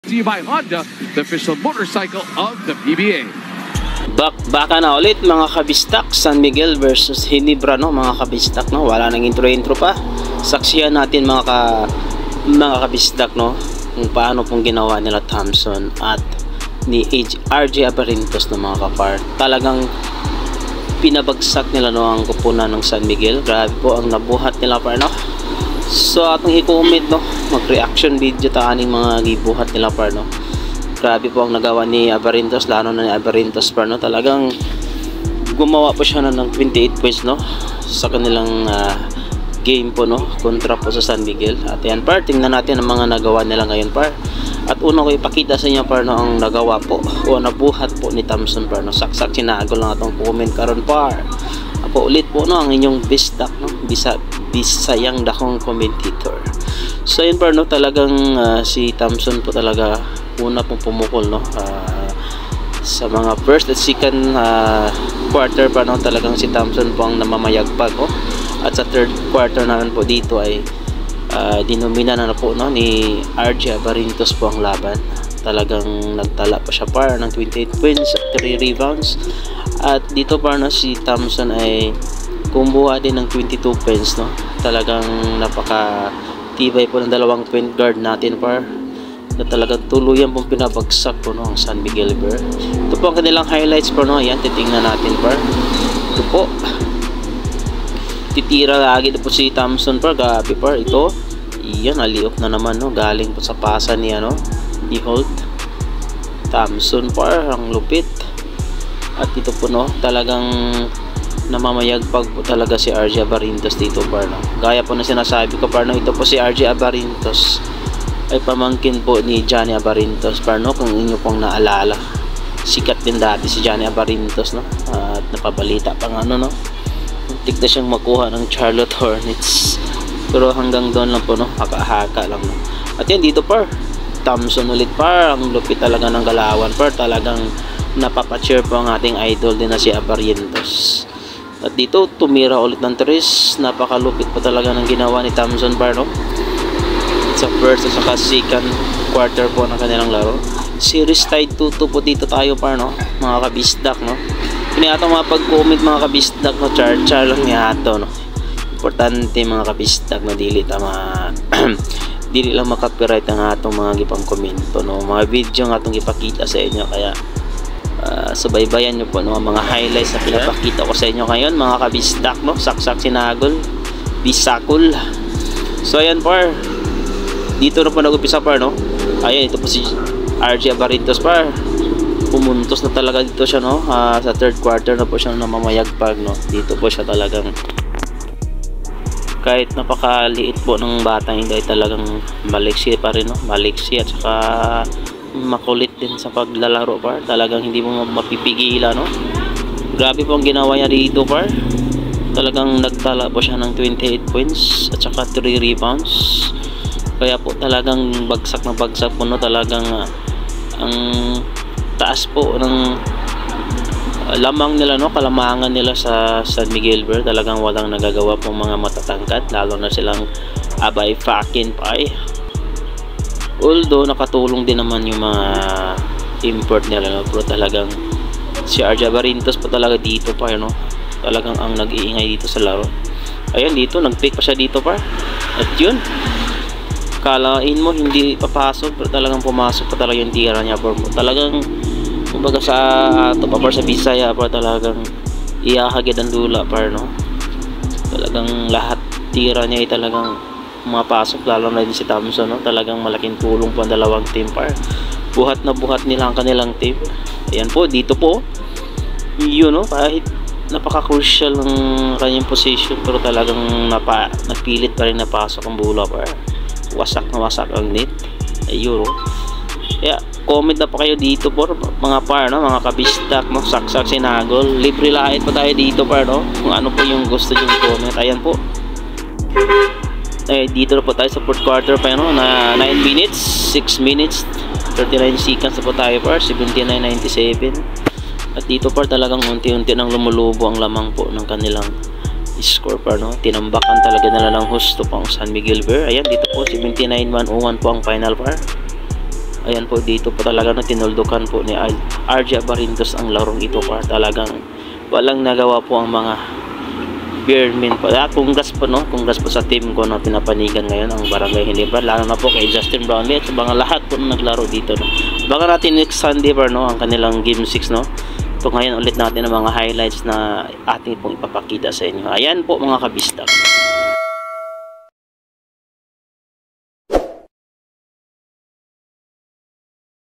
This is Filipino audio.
To you by Honda, the official motorcycle of the PBA. Baka na ulit mga kabistak, San Miguel versus Ginebra, no mga kabistak, no. Wala nang intro pa. Saksiyan natin mga kabistak, no, kung paano pong ginawa nila Thompson at ni RJ Abarintos, no mga kapar. Talagang pinabagsak nila, no, ang kupunan ng San Miguel. Grabe po ang nabuhat nila, par, no. So atong i-comment, no, mag-reaction video ta aning mga gibuhat nila, par, no. Grabe po ang nagawa ni Abarintos, lalo na ni Abarintos, par, no. Talagang gumawa po siya ng 28 points, no, sa kanilang game po, no, kontra po sa San Miguel. At yan, par, tingnan natin ang mga nagawa nila ngayon, par. At una ko ipakita sa inyo, par, no, ang nagawa po o nabuhat po ni Thompson, par, no. Saksak sinagol lang atong comment karon, par. Apo ulit po, no, ang inyong bistak, no, bisayang dakong commentator. So yun, par, no, talagang si Thompson po talaga una pong pumukol, no, sa mga first at second quarter, par, no. Talagang si Thompson po ang namamayagpag, oh. At sa third quarter naman po dito ay dinomina na po, no, ni RJ Abarintos po ang laban. Talagang nagtala pa siya, par, ng 28 points at 3 rebounds. At dito, par, no, si Thompson ay kumuha din ng 22 points, no. Talagang napaka tibay po ng dalawang point guard natin, par, na talagang tuluyan pong pinabagsak po, no, ang San Miguel, par. Ito po ang kanilang highlights, par, no. Ayan, titingnan natin, par. Ito po, titira lagi po si Thompson, par. Gabi, par. Ito, iyan, aliop na naman, no, galing po sa pasa niya, no, ni Holt. Thompson, par, ang lupit. At ito po, no, talagang namamayagpag po talaga si RJ Abarintos dito, par, no. Gaya po na sinasabi ko, par, no, ito po si RJ Abarintos ay pamangkin po ni Johnny Abarintos, par, no, kung inyo pong naalala. Sikat din dati si Johnny Abarintos, no, at napabalita pang ano, no, tigda siyang makuha ng Charlotte Hornets, pero hanggang doon lang po, no, haka-haka lang, no. At yan dito, par, Thompson ulit, par, ang lupit talaga ng galawan, par. Talagang napapacheer po ang ating idol din na si Abarintos. At dito tumira ulit ng tres, napakalupit po talaga ng ginawa ni Thompson, par, no. Sa first at saka second quarter po ng kanilang laro. Series tied 2-2 po dito tayo, par, no, mga kabisdak, no. Pinato mga pag-comment, mga kabisdak, no, char lang niyato, no. Importante, mga kabisdak, na dili tama dili lang makapiright ang atong mga gipang komento, no, mga video nga atong ipakita sa inyo. Kaya subaybayan nyo po, no, mga highlights na pinapakita ko sa inyo ngayon, mga kabisdak, no. Saksak sinagol, bisakul. So ayan, par, dito na po nag-upisa, par, no. Ayan, ito po si RJ Abarintos, par. Pumuntos na talaga dito siya, no, sa third quarter na po siya namamayagpag, no. Dito po siya talagang, kahit napakaliit po ng bata, hindi, talagang maliksi pa rin, no, maliksi at saka makulit din sa paglalaro, par. Talagang hindi mo mapipigilan, no. Grabe po ang ginawa niya dito, par. Talagang nagtala po siya ng 28 points at saka 3 rebounds. Kaya po talagang bagsak na bagsak po, no. Talagang ang taas po ng lamang nila, no, kalamangan nila sa San Miguel, bro. Talagang walang nagagawa pong mga matatangkad, lalo na silang Abay Fakin Pie. Although nakatulong din naman yung mga import nila, no, pero talagang si RJ Abarintos po talaga dito, pa, no. Talagang ang nag-iingay dito sa laro. Ayan, dito nag-pick pa siya dito, pa. At yun, kalain mo hindi papasok, pero talagang pumasok pa talaga yung tira niya, bro. Talagang kumbaga sa ato pa, par, sa Bisaya, par, talagang iahagid ang dula, par, no. Talagang lahat tira niya ay talagang mapasok, lalo na din si Thompson, no. Talagang malaking tulong po ang dalawang team, par. Buhat na buhat nila ang kanilang team. Ayan po, dito po yun, no, kahit napaka-crucial ng kanyang position, pero talagang napilit pa rin napasok ang bola, par. Wasak na wasak ang net. Ayun, no. Kaya comment na pa kayo dito, por, mga par, no, mga kabistak, no. Saksak sinagol, libre lahit pa tayo dito, par, no, kung ano po yung gusto yung comment. Ayan po, dito na po tayo sa fourth quarter, pa, no, na 9 minutes 6 minutes 39 seconds na po tayo, par. 79-97. At dito, par, talagang unti-unti nang lumulubo ang lamang po ng kanilang score, par, no. Tinambakan talaga nila ng husto po ang San Miguel, par. Ayan, dito po 79-101 po ang final, par. Ayan po, dito po talaga na tinuldukan po ni RJ Abarintos ang larong ito, para talagang walang nagawa po ang mga Beermen po. Congrats po, no? Congrats po sa team ko na pinapanigan ngayon ang Barangay Ginebra, lalo na po kay Justin Brownlee at sa mga lahat po na naglaro dito, no? Abangan natin next Sunday ba, no, ang kanilang game 6, no? Ito ngayon ulit natin ang mga highlights na ating pong ipapakita sa inyo. Ayan po mga kabistak.